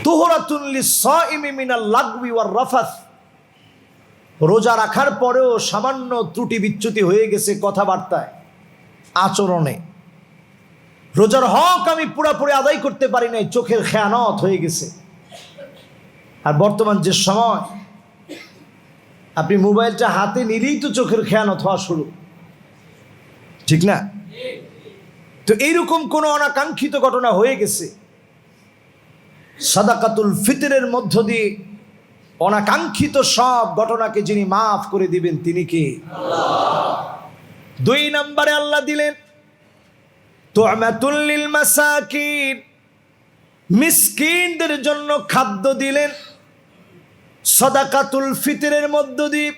তুহরাতুন লিস-সাইমি মিনাল লাগবি war Rufus. রোজা রাখার পরেও সামান্য ত্রুটি বিচ্যুতি হয়ে গেছে কথাবার্তায়, আচরণে। রোজার হক আমি পুরোপুরি আদায় করতে পারি নাই, চোখের খেয়ানত হয়ে গেছে। আর বর্তমান যে সময়, আপনি মোবাইলটা হাতে নিলেই তো চোখের খেয়ানত হওয়া শুরু, ঠিক না? তো এইরকম কোন অনাকাঙ্ক্ষিত ঘটনা হয়ে গেছে, সাদাকাতুল ফিতরের মধ্য দিয়ে অনাকাঙ্ক্ষিত সব ঘটনাকে যিনি মাফ করে দিবেন তিনি কে? আল্লাহ। 2 নম্বরে আল্লাহ দিলেন তু'মাতুল লিল মাসাকিন, মিসকিনদের জন্য খাদ্য দিলেন। সাদাকাতুল ফিতরের মধ্য দিয়ে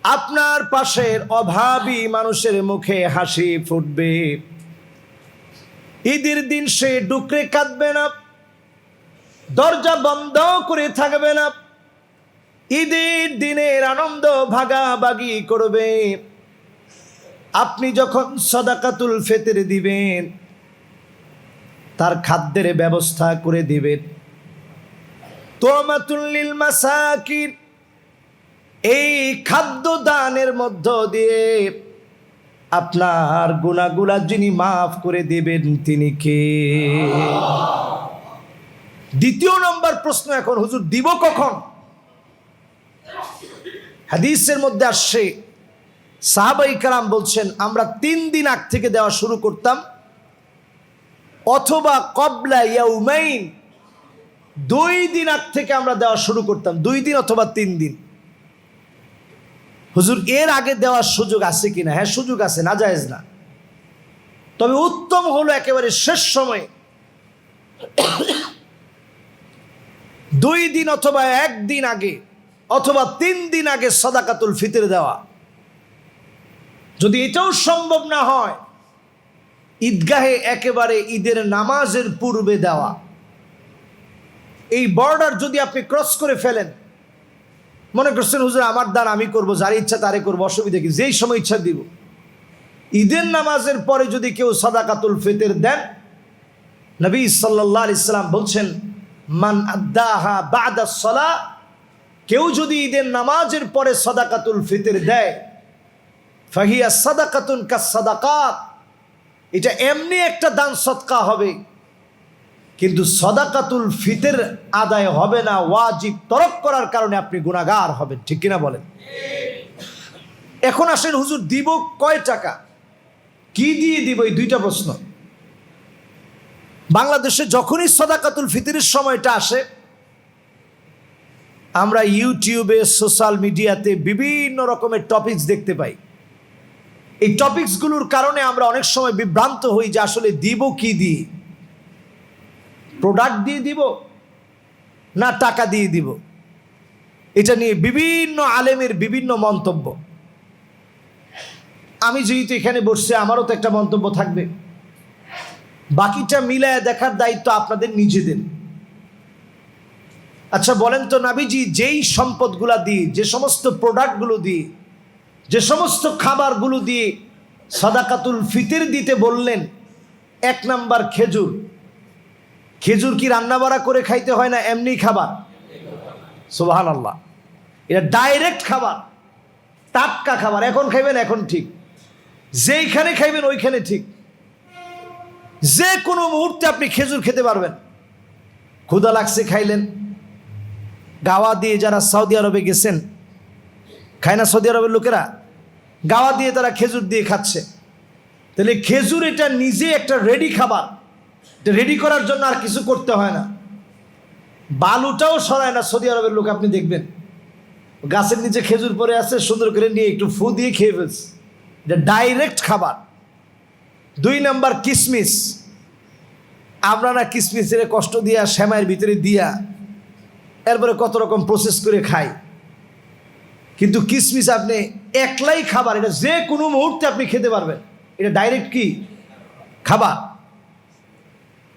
আপনার পাশের অভাবী মানুষের মুখে হাসি ফুটবে। ঈদের দিন সে ডুকরে কাঁদবে না, দরজা বন্ধ করে থাকবে না, ঈদের দিনের আনন্দ ভাগাভাগি করবে। আপনি যখন সাদাকাতুল ফিতর দিবেন, তার খাদ্যের ব্যবস্থা করে দিবেন। তু'মাতুল লিল মাসাকিন, এই খাদ্য দানের মধ্য দিয়ে আপনার গুনাহগুলো যিনি মাফ করে দিবেন তিনি কে? দ্বিতীয় নম্বর প্রশ্ন এখন, হুজুর দিব কখন? হাদিসের মধ্যে আসছে, সাহাবায়ে কেরাম বলছেন আমরা 3 দিন আগ থেকে দেওয়া শুরু করতাম, অথবা ক্বাবলা ইয়াউমাইন, 2 দিন আগ থেকে আমরা দেওয়া শুরু করতাম, 2 দিন অথবা 3 দিন। হুজুর এর আগে দেওয়ার সুযোগ আছে কিনা? হ্যাঁ, সুযোগ আছে, না জায়েজ না। তবে উত্তম হলো একেবারে শেষ সময়ে 2 দিন অথবা 1 দিন আগে অথবা 3 দিন আগে সাদাকাতুল ফিতর দেওয়া। যদি এটাও সম্ভব না হয়, ঈদগাহে একেবারে ঈদের নামাজের পূর্বে দেওয়া। এই বর্ডার যদি আপনি ক্রস করে ফেলেন, মনে করছেন হুজুর আমার দান আমি করব, যার ইচ্ছা তারে করব, অসুবিধা কি? যেই সময় ইচ্ছা দিব। ঈদের নামাজের পরে যদি কেউ সাদাকাতুল ফিতর দেন, নবী সাল্লাল্লাহু আলাইহি সাল্লাম বলছেন মান আদ্দাহা বা'দা সালাহ, কেউ যদি ঈদের নামাজের পরে সাদাকাতুল ফিতর দেয়, ফাহিয়া সাদাকাতুন কাস সাদাকাত, এটা এমনি একটা দান সদকা হবে, কিন্তু সাদাকাতুল ফিতর আদায় হবে না, ওয়াজিব তরক করার কারণে আপনি গুনাহগার হবেন, ঠিক কিনা বলেন? এখন আসেন হুজুর দিব কয় টাকা, কি দিয়ে দিব? এই 2টা প্রশ্ন। বাংলাদেশে যখনই সাদাকাতুল ফিতরের সময়টা আসে, আমরা ইউটিউবে, সোশ্যাল মিডিয়াতে বিভিন্ন রকমের টপিকস দেখতে পাই। এই টপিকসগুলোর কারণে আমরা অনেক সময় বিভ্রান্ত হই যে আসলে দিব কি দিয়ে, প্রোডাক্ট দিয়ে দিব না টাকা দিয়ে দিব। এটা নিয়ে বিভিন্ন আলেমের বিভিন্ন মন্তব্য। আমি যেহেতু এখানে বসছি, আমারও তো একটা মন্তব্য থাকবে, বাকিটা মিলায় দেখার দায়িত্ব আপনাদের নিজেদের। আচ্ছা বলেন তো নবীজি যেই সম্পদগুলা দিয়ে, যে সমস্ত প্রোডাক্টগুলো দিয়ে, যে সমস্ত খাবারগুলো দিয়ে সাদাকাতুল ফিতর দিতে বললেন, 1 নাম্বার খেজুর। খেজুর কি রান্না বাড়া করে খাইতে হয় না এমনি খাবার? সুবহানাল্লাহ, এটা ডাইরেক্ট খাবার, টাটকা খাবার। এখন খাইবেন এখন ঠিক, যেইখানে খাইবেন ওইখানে ঠিক, যে কোনো মুহূর্তে আপনি খেজুর খেতে পারবেন। ক্ষুধা লাগছে খাইলেন। গাওয়া দিয়ে যারা সৌদি আরবে গেছেন, খায় না সৌদি আরবের লোকেরা? গাওয়া দিয়ে তারা খেজুর দিয়ে খাচ্ছে। তাহলে খেজুর এটা নিজে একটা রেডি খাবার, এটা রেডি করার জন্য আর কিছু করতে হয় না। বালুটাও সরায় না সৌদি আরবের লোক, আপনি দেখবেন গাছের নিচে খেজুর পড়ে আছে, সুন্দর করে নিয়ে একটু ফু দিয়ে খেয়ে ফেলছে। এটা ডাইরেক্ট খাবার। 2 নাম্বার কিশমিশ। আমরা না কিশমিশের কষ্ট দিয়া শ্যামাইয়ের ভিতরে দিয়া এরপরে কত রকম প্রসেস করে খাই, কিন্তু কিশমিশ আপনি একলাই খাবার, এটা যে কোনো মুহূর্তে আপনি খেতে পারবেন, এটা ডাইরেক্ট কি খাবার।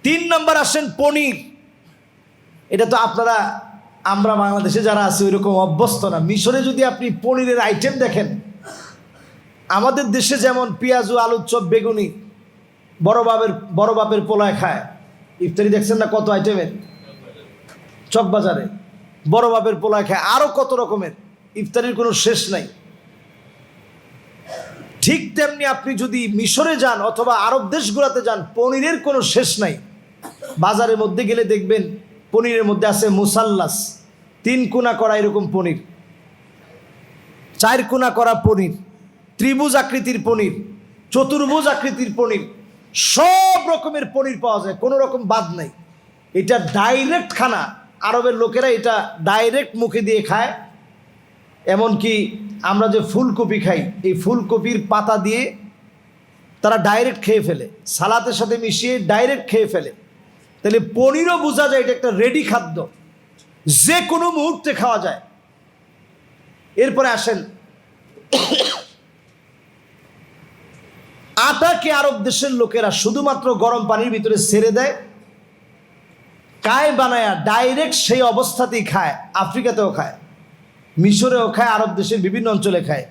3 নাম্বার আসেন পনির। এটা তো আমরা বাংলাদেশে যারা আছি ওইরকম অভ্যস্ত না। মিশরে যদি আপনি পনিরের আইটেম দেখেন, আমাদের দেশে যেমন পেঁয়াজু, আলুর চপ, বেগুনি, বড় বাপের পোলায় খায়, ইফতারি দেখছেন না কত আইটেমের। চকবাজারে, বড় বাপের পোলা খায়, আরো কত রকমের, ইফতারির কোনো শেষ নাই। ঠিক তেমনি আপনি যদি মিশরে যান অথবা আরব দেশগুলোতে যান, পনিরের কোনো শেষ নাই। বাজারের মধ্যে গেলে দেখবেন পনিরের মধ্যে আছে মুসাল্লাস, 3 কোনা করা এরকম পনির, 4 কোনা করা পনির, ত্রিভুজ আকৃতির পনির, চতুর্ভুজ আকৃতির পনির, সব রকমের পনির পাওয়া যায়, কোনো রকম বাদ নাই। এটা ডাইরেক্ট খানা। আরবের লোকেরা এটা ডাইরেক্ট মুখে দিয়ে খায়। এমনকি আমরা যে ফুলকপি খাই, এই ফুলকপির পাতা দিয়ে তারা ডাইরেক্ট খেয়ে ফেলে, সালাতের সাথে মিশিয়ে ডাইরেক্ট খেয়ে ফেলে। তাহলে পনিরও বোঝা যায় এটা একটা রেডি খাদ্য, যে কোনো মুহূর্তে খাওয়া যায়। এরপরে আসেন, আটাকে আরব দেশের লোকেরা শুধুমাত্র গরম পানির ভিতরে ছেড়ে দেয়, কায় বানায়া ডাইরেক্ট সেই অবস্থাতেই খায়। আফ্রিকাতেও খায়, মিশরেও খায়, আরব দেশের বিভিন্ন অঞ্চলে খায়।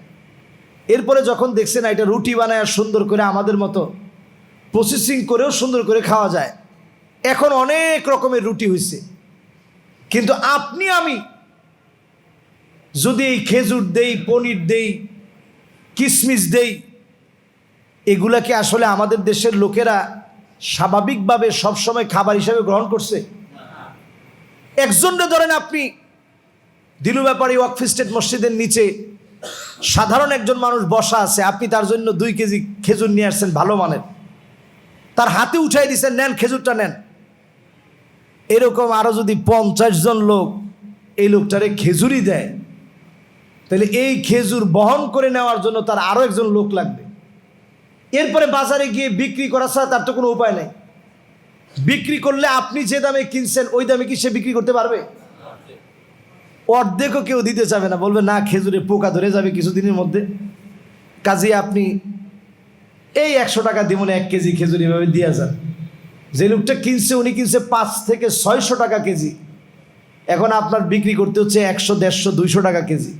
এরপরে যখন দেখছে না এটা রুটি বানায় সুন্দর করে আমাদের মতো প্রসেসিং করেও সুন্দর করে খাওয়া যায়, এখন অনেক রকমের রুটি হয়েছে। কিন্তু আপনি আমি যদি এই খেজুর দেই, পনির দেই, কিশমিশ দেই, এগুলাকে আসলে আমাদের দেশের লোকেরা স্বাভাবিকভাবে সবসময় খাবার হিসাবে গ্রহণ করছে? একজনকে ধরেন আপনি দিলু ব্যাপারী ওয়াকফ স্টেট মসজিদের নিচে সাধারণ একজন মানুষ বসা আছে, আপনি তার জন্য 2 কেজি খেজুর নিয়ে আসছেন ভালো মানের, তার হাতে উঠাই দিচ্ছেন, নেন খেজুরটা নেন। এরকম আরো যদি 50 জন লোক এই লোকটারে খেজুরই দেয়, তাহলে এই খেজুর বহন করে নেওয়ার জন্য তার আরো একজন লোক লাগবে। এরপরে বাজারে গিয়ে বিক্রি করা ছাড়া তার তো কোনো উপায় নাই। বিক্রি করলে আপনি যে দামে কিনছেন ওই দামে কি সে বিক্রি করতে পারবে? অর্ধেকও কেউ দিতে চাবে না, বলবে না খেজুরে পোকা ধরে যাবে কিছুদিনের মধ্যে। কাজে আপনি এই 100 টাকা দিব না 1 কেজি খেজুর এভাবে দিয়ে যান। যে লোকটা কিনছে উনি কিনছে 5 থেকে 600 টাকা কেজি, এখন আপনার বিক্রি করতে হচ্ছে 100, 150, 200 টাকা কেজি।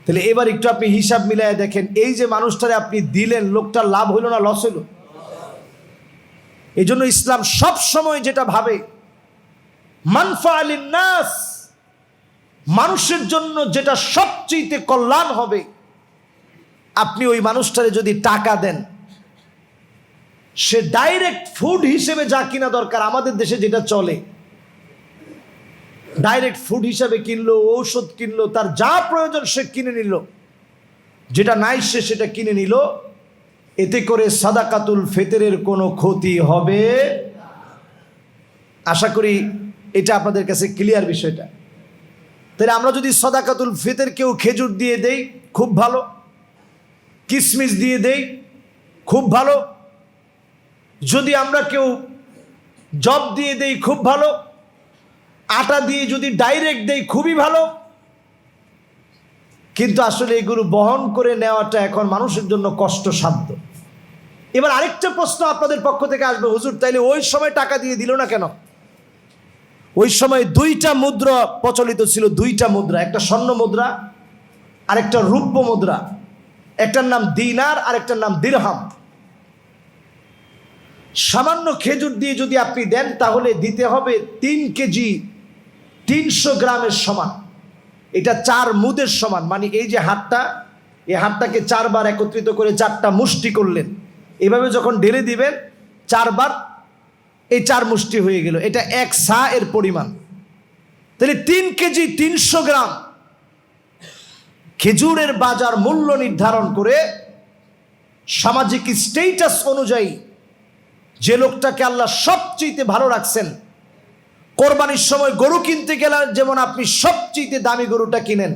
তাহলে এবার একটু আপনি হিসাব মিলায় দেখেন, এই যে মানুষটারে আপনি দিলেন, লোকটার লাভ হইল না লস হইল? এই জন্য ইসলাম সব সময় যেটা ভাবে, মানফা লিন নাস, মানুষের জন্য যেটা সবচেয়ে কল্যাণ হবে, আপনি ওই মানুষটারে যদি টাকা দেন, সে ডাইরেক্ট ফুড হিসেবে যা কিনা দরকার, আমাদের দেশে যেটা চলে ডাইরেক্ট ফুড হিসাবে কিনলো, ঔষধ কিনলো, তার যা প্রয়োজন সে কিনে নিল, যেটা নাই সে সেটা কিনে নিল। এতে করে সাদাকাতুল ফিতরের কোনো ক্ষতি হবে। আশা করি এটা আপনাদের কাছে ক্লিয়ার বিষয়টা। তাহলে আমরা যদি সাদাকাতুল ফিতর কেউ খেজুর দিয়ে দেই, খুব ভালো, কিশমিশ দিয়ে দেই, খুব ভালো, যদি আমরা কেউ জব দিয়ে দেই, খুব ভালো, আটা দিয়ে যদি ডাইরেক্ট দেই, খুবই ভালো। কিন্তু আসলে এগুলো বহন করে নেওয়াটা এখন মানুষের জন্য কষ্টসাধ্য। এবার আরেকটা প্রশ্ন আপনাদের পক্ষ থেকে আসবে, হুজুর তাইলে ওই সময় টাকা দিয়ে দিল না কেন? ওই সময় 2টা মুদ্রা প্রচলিত ছিল, 2টা মুদ্রা, একটা স্বর্ণ মুদ্রা আর একটা রূপ্য মুদ্রা, একটার নাম দিনার আর একটার নাম দিরহাম। সামান্য খেজুর দিয়ে যদি আপনি দেন তাহলে দিতে হবে 3 কেজি 300 গ্রামের সমান। এটা 4 মুদের সমান, মানে এই যে হাতটা, এই হাতটাকে 4 বার একত্রিত করে 4টা মুষ্টি করলেন, এভাবে যখন ঢেলে দিবেন 4 বার, এই 4 মুষ্টি হয়ে গেল, এটা 1 সা এর পরিমাণ। তাহলে 3 কেজি 300 গ্রাম খেজুরের বাজার মূল্য নির্ধারণ করে সামাজিক স্ট্যাটাস অনুযায়ী যে লোকটাকে আল্লাহ সবচেয়ে ভালো রাখছেন, কোরবানির সময় গরু কিনতে গেলে যেমন আপনি সবচেয়ে দামি গরুটা কিনেন,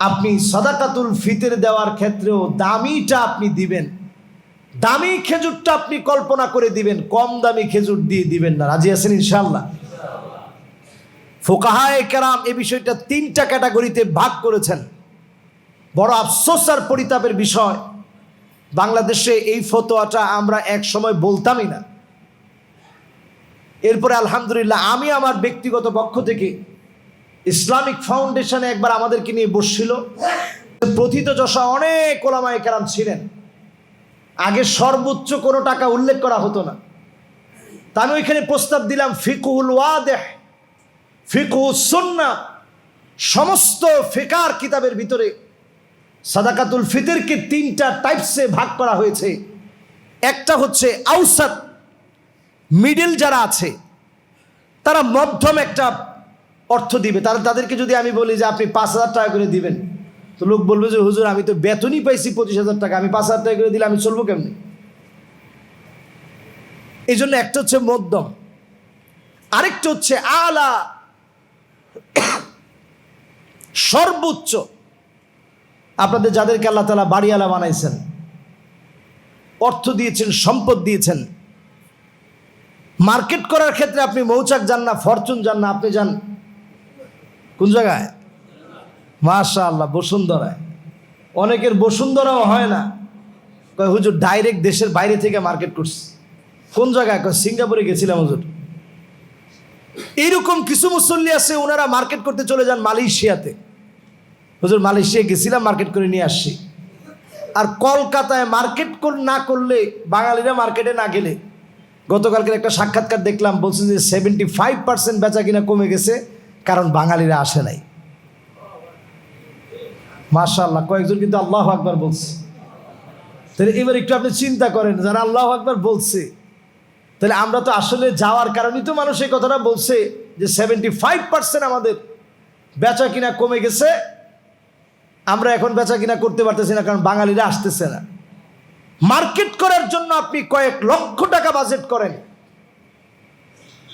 আপনি সাদাকাতুল ফিতর দেওয়ার ক্ষেত্রেও দামিটা আপনি দিবেন। দামি খেজুরটা আপনি কল্পনা করে দিবেন, কম দামি খেজুর দিয়ে দিবেন না। রাজি আছেন ইনশাআল্লাহ? ফুকাহায়ে কেরাম এই বিষয়টা 3টা ক্যাটাগরিতে ভাগ করেছেন। বড় আফসোস আর পরিতাপের বিষয়, বাংলাদেশে এই ফতোয়াটা আমরা এক সময় বলতামই না। এরপরে আলহামদুলিল্লাহ আমি আমার ব্যক্তিগত পক্ষ থেকে ইসলামিক ফাউন্ডেশনে একবার আমাদেরকে নিয়ে বসছিল, প্রথিতযশা অনেক ওলামায়ে কেরাম ছিলেন। আগে সর্বোচ্চ কোনো টাকা উল্লেখ করা হতো না, তা আমি ওইখানে প্রস্তাব দিলাম ফিকহুল ওয়াদেহ ফিকহুস সুন্নাহ, সমস্ত ফিকার কিতাবের ভিতরে সাদাকাতুল ফিতরকে তিনটা টাইপসে ভাগ করা হয়েছে। একটা হচ্ছে আউসাত, মিডল যারা আছে তারা মধ্যম একটা অর্থ দিবে। তাদেরকে যদি আমি বলি যে আপনি 5,000 টাকা করে দিবেন, তো লোক বলবে যে হুজুর আমি তো বেতনই পাইছি 25,000 টাকা, আমি 5,000 টাকা করে দিলে আমি চলবো কেমনি? এই জন্য একটা হচ্ছে মধ্যম, আরেকটা হচ্ছে আলা, সর্বোচ্চ। আপনাদের যাদেরকে আল্লাহ তাআলা বাড়িওয়ালা বানাইছেন, অর্থ দিয়েছেন, সম্পদ দিয়েছেন, মার্কেট করার ক্ষেত্রে আপনি মৌচাক যান না, ফরচুন যান না, আপনি যান কোন জায়গায়? মাশাআল্লাহ, বসুন্ধরায়। অনেকের বসুন্ধরাও হয় না, কয় হুজুর ডাইরেক্ট দেশের বাইরে থেকে মার্কেট করছি। কোন জায়গায়? কয় সিঙ্গাপুরে গেছিলাম হুজুর। এইরকম কিছু মুসল্লি আছে, ওনারা মার্কেট করতে চলে যান মালয়েশিয়াতে। হুজুর মালয়েশিয়া গেছিলাম, মার্কেট করে নিয়ে আসছি। আর কলকাতায় মার্কেট না করলে, বাঙালিরা মার্কেটে না গেলে, গতকালকের একটা সাক্ষাৎকার দেখলাম, বলছে যে 75% বেচা কিনা কমে গেছে, কারণ বাঙালিরা আসে নাই। মাশাআল্লাহ, কয়েকজন কিন্তু আল্লাহু আকবার বলছে। তাহলে এবার একটু আপনি চিন্তা করেন, যারা আল্লাহু আকবার বলছে, তাহলে আমরা তো আসলে যাওয়ার কারণেই তো মানুষ এই কথাটা বলছে যে 75% আমাদের বেচা কিনা কমে গেছে। আমরা এখন বেচা কিনা করতে পারতেছি না, কারণ বাঙালিরা আসতেছে না। মার্কেট করার জন্য আপনি কয়েক লক্ষ টাকা বাজেট করেন,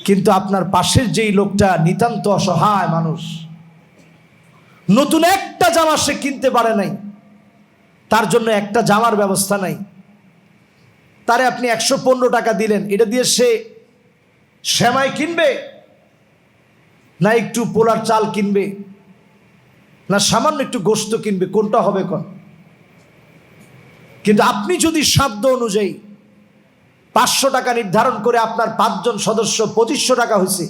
কিন্তু আপনার পাশের যেই লোকটা নিতান্ত অসহায় মানুষ, নতুন একটা জামা সে কিনতে পারে নাই, তার জন্য একটা জামার ব্যবস্থা নাই, তারে আপনি 115 টাকা দিলেন, এটা দিয়ে সে সেমাই কিনবে, না একটু পোলার চাল কিনবে, না সামান্য একটু গোশত কিনবে? কোনটা হবে কোন? কিন্তু আপনি যদি সাধ্য অনুযায়ী 500 টাকা নির্ধারণ করে আপনার 5 জন সদস্য 2500 টাকা হয়েছে,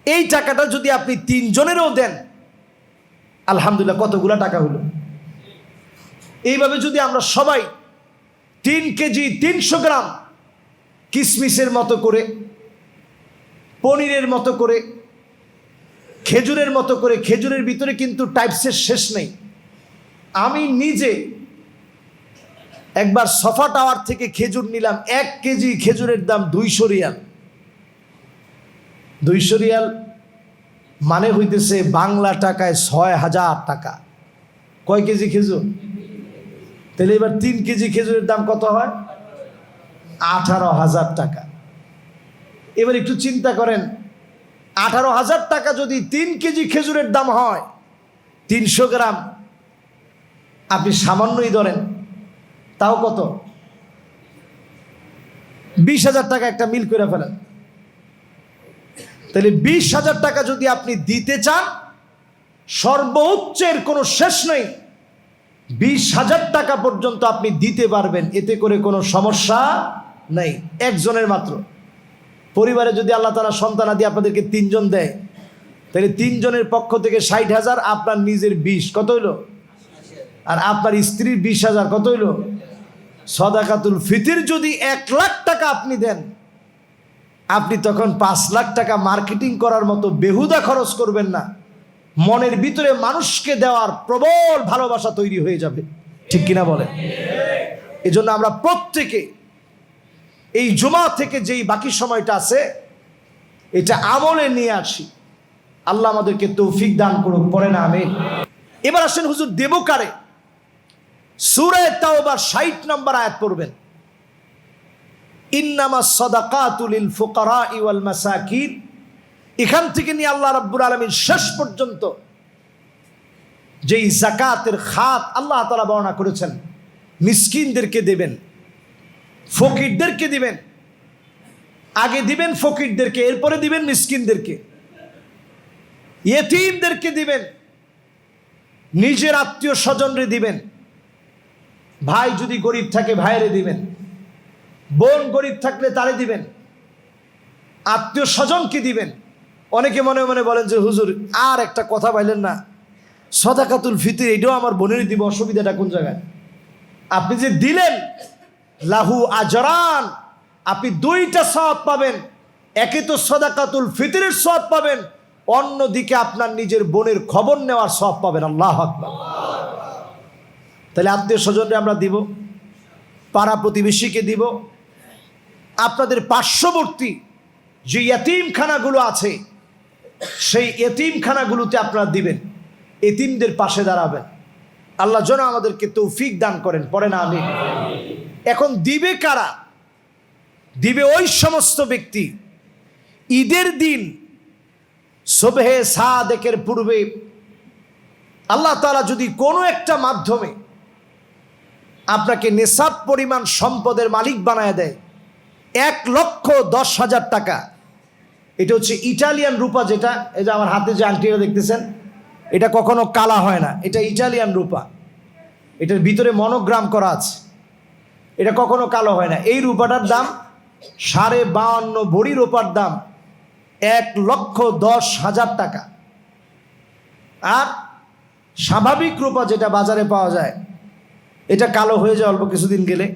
এই টাকাটা যদি আপনি 3 জনেরও দেন, আলহামদুলিল্লাহ কতগুলা টাকা হলো। এইভাবে যদি আমরা সবাই 3 কেজি 300 গ্রাম কিশমিশের মতো করে, পনিরের মতো করে, খেজুরের মতো করে, খেজুরের ভিতরে কিন্তু টাইপসের শেষ নেই। আমি নিজে একবার সফা টাওয়ার থেকে খেজুর নিলাম, 1 কেজি খেজুরের দাম 200 রিয়াল। 200 রিয়াল মানে হইতেছে বাংলা টাকায় 6,000 টাকা। কয় কেজি খেজুর? তাহলে এবার 3 কেজি খেজুরের দাম কত হয়? 18,000 টাকা। এবার একটু চিন্তা করেন, 18,000 টাকা যদি 3 কেজি খেজুরের দাম হয়, 300 গ্রাম আপনি সামান্যই ধরেন, তাও কত? 20,000 টাকা একটা মিল করে ফেলেন। তাহলে 20,000 টাকা যদি আপনি দিতে চান, সর্বোচ্চের কোনো শেষ নেই, 20,000 টাকা পর্যন্ত আপনি দিতে পারবেন, এতে করে কোনো সমস্যা নেই। একজনের মাত্র পরিবারে যদি আল্লাহ তাআলা সন্তানাদি আপনাদেরকে 3 জন দেয়, তাহলে 3 জনের পক্ষ থেকে 60,000, আপনার নিজের 20, কত হইল? আর আপনার স্ত্রীর 20,000, কত হইল? সাদাকাতুল ফিতর যদি 1 লাখ টাকা আপনি দেন, আপনি তখন 5 লাখ টাকা মার্কেটিং করার মতো বেহুদা খরচ করবেন না। মনের ভিতরে মানুষকে দেওয়ার প্রবল ভালোবাসা তৈরি হয়ে যাবে, ঠিক কিনা বলেন? এজন্য আমরা প্রত্যেকে এই জুমা থেকে যেই বাকি সময়টা আছে, এটা আমলে নিয়ে আসি। আল্লাহ আমাদেরকে তৌফিক দান করুন, পড়ে না আমিন। এবার আসেন হুজুর দেব কারে? সূরা তাওবার 60 নম্বর আয়াত পড়বেন। ইন্নামাস সাদাকাতু লিল ফুকারাই ওয়াল মাসাকিন। এখান থেকে নিয়ে আল্লাহ রাব্বুল আলামিন শেষ পর্যন্ত যেই যাকাতের খাত আল্লাহ তাআলা বর্ণনা করেছেন, মিসকিনদেরকে দেবেন, ফকিরদেরকে দিবেন। আগে দিবেন ফকিরদেরকে, এরপরে দিবেন মিসকিনদেরকে, ইয়েতিমদেরকে দিবেন, নিজের আত্মীয় স্বজনরে দিবেন। ভাই যদি গরিব থাকে ভাইরে দিবেন, বোন গরিব থাকলে তারে দিবেন, আত্মীয় স্বজনকে দিবেন। অনেকে মনে মনে বলেন যে হুজুর আর একটা কথা বললেন না, সাদাকাতুল ফিতর এটাও আমার বোনের দিব, অসুবিধাটা কোন জায়গায়? আপনি যে দিলেন, লাহু আজরান, আপনি 2টা সওয়াব পাবেন। একে তো সাদাকাতুল ফিতরের সওয়াব পাবেন, অন্যদিকে আপনার নিজের বোনের খবর নেওয়ার সওয়াব পাবেন। আল্লাহু আকবার। তাহলে আত্মীয় স্বজনরা আমরা দিব, পাড়া প্রতিবেশীকে দিব, আপনাদের পার্শ্ববর্তী যে ইয়তীমখানাগুলো আছে সেই ইয়তীমখানাগুলোতে আপনারা দিবেন, এতিমদের পাশে দাঁড়াবেন। আল্লাহ যেন আমাদেরকে তৌফিক দান করেন, পড়েন আমিন। এখন দিবে কারা? দিবে ওই সমস্ত ব্যক্তি ঈদের দিন সুবহে সাদেকের পূর্বে আল্লাহ তাআলা যদি কোনো একটা মাধ্যমে আপনাকে নেশাব পরিমাণ সম্পদের মালিক বানায় দেয়, 1,10,000 টাকা। এটা হচ্ছে ইটালিয়ান রূপা, যেটা এই যে আমার হাতে যে আংটিটা দেখতেছেন, এটা কখনো কালা হয় না, এটা ইটালিয়ান রূপা, এটার ভিতরে মনোগ্রাম করা আছে, এটা কখনো কালো হয় না। এই রূপাটার দাম 52.5 ভরি রূপার দাম 1,10,000 টাকা। আর স্বাভাবিক রূপা যেটা বাজারে পাওয়া যায়, এটা কালো হয়ে যায় অল্প কিছুদিন গেলে,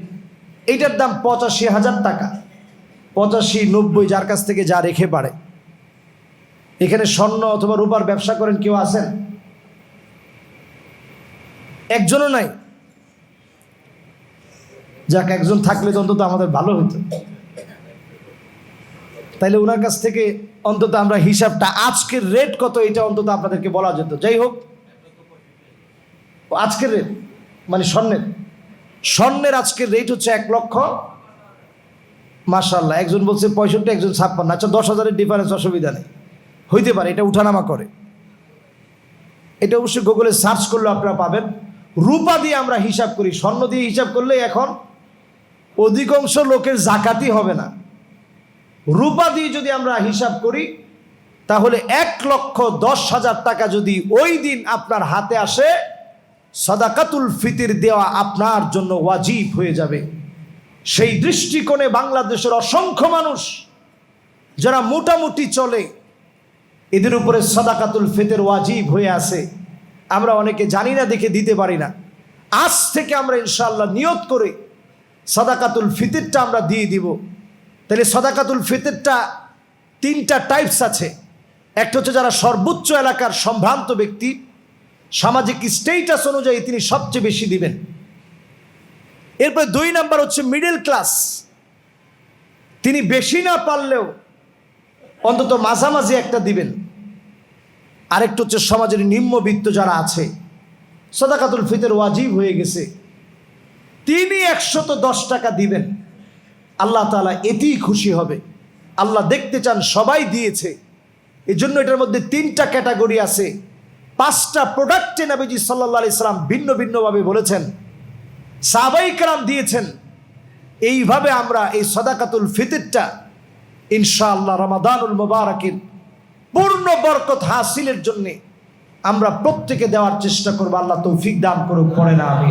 এইটার দাম 85,000 টাকা। 85-90 যার কাছ থেকে যা রেখে পারে। এখানে স্বর্ণ অথবা রূপার ব্যবসা করেন কেউ আছেন? একজনও নাই। যাক, একজন থাকলে তো অন্তত আমাদের ভালো হতো। তাইলে ওনার কাছ থেকে অন্তত আমরা হিসাবটা, আজকের রেট কত এটা অন্তত আপনাদেরকে বলা যেত। যাই হোক, আজকের রেট মানে স্বর্ণের আজকের রেট হচ্ছে 1 লক্ষ। মাশাআল্লাহ, একজন বলছে 65, একজন 56। আচ্ছা, 10,000-এর ডিফারেন্স, অসুবিধা নেই, হইতে পারে, এটা উঠানামা করে। এটা অবশ্যই গুগলে সার্চ করলে আপনারা পাবেন। রূপা দিয়ে আমরা হিসাব করি, স্বর্ণ দিয়ে হিসাব করলে এখন অধিকাংশ লোকের জাকাতই হবে না। রূপা দিয়ে যদি আমরা হিসাব করি তাহলে 1,10,000 টাকা যদি ওই দিন আপনার হাতে আসে, সাদাকাতুল ফিতর দেওয়া আপনার জন্য ওয়াজিব হয়ে যাবে। সেই দৃষ্টিকোণে বাংলাদেশের অসংখ্য মানুষ যারা মোটামুটি চলে, এদের উপরে সাদাকাতুল ফিতর ওয়াজিব হয়ে আছে। আমরা অনেকে জানি না দেখে দিতে পারি না। আজ থেকে আমরা ইনশাআল্লাহ নিয়ত করে সাদাকাতুল ফিতরটা আমরা দিয়ে দিব। তাহলে সাদাকাতুল ফিতরটা 3টা টাইপস আছে। একটা হচ্ছে যারা সর্বোচ্চ এলাকার সম্ভ্রান্ত ব্যক্তি, সামাজিক স্টেটাস অনুযায়ী তিনি সবচেয়ে বেশি দিবেন। এরপরে 2 নাম্বার হচ্ছে মিডল ক্লাস, তিনি বেশি না পারলেও অন্তত মাঝামাঝি একটা দিবেন। আরেকটা হচ্ছে সমাজের নিম্নবিত্ত যারা আছে, সাদাকাতুল ফিতর ওয়াজিব হয়ে গেছে, তিনি 110 টাকা দিবেন। আল্লাহ তাআলা এতেই খুশি হবে। আল্লাহ দেখতে চান সবাই দিয়েছে। এই জন্য এটার মধ্যে 3টা ক্যাটাগরি আছে। 5টা প্রোডাক্টে নবীজি সাল্লাল্লাহু আলাইহি সাল্লাম ভিন্ন ভিন্নভাবে বলেছেন, সাহাবায়ে কেরাম দিয়েছেন। এইভাবে আমরা এই সাদাকাতুল ফিতরটা ইনশাআল্লাহ রমাদানুল মুবারাকের পূর্ণ বরকত হাসিলের জন্য আমরা প্রত্যেকে দেওয়ার চেষ্টা করব। আল্লাহ তৌফিক দান করুক, পড়ে না আমিন।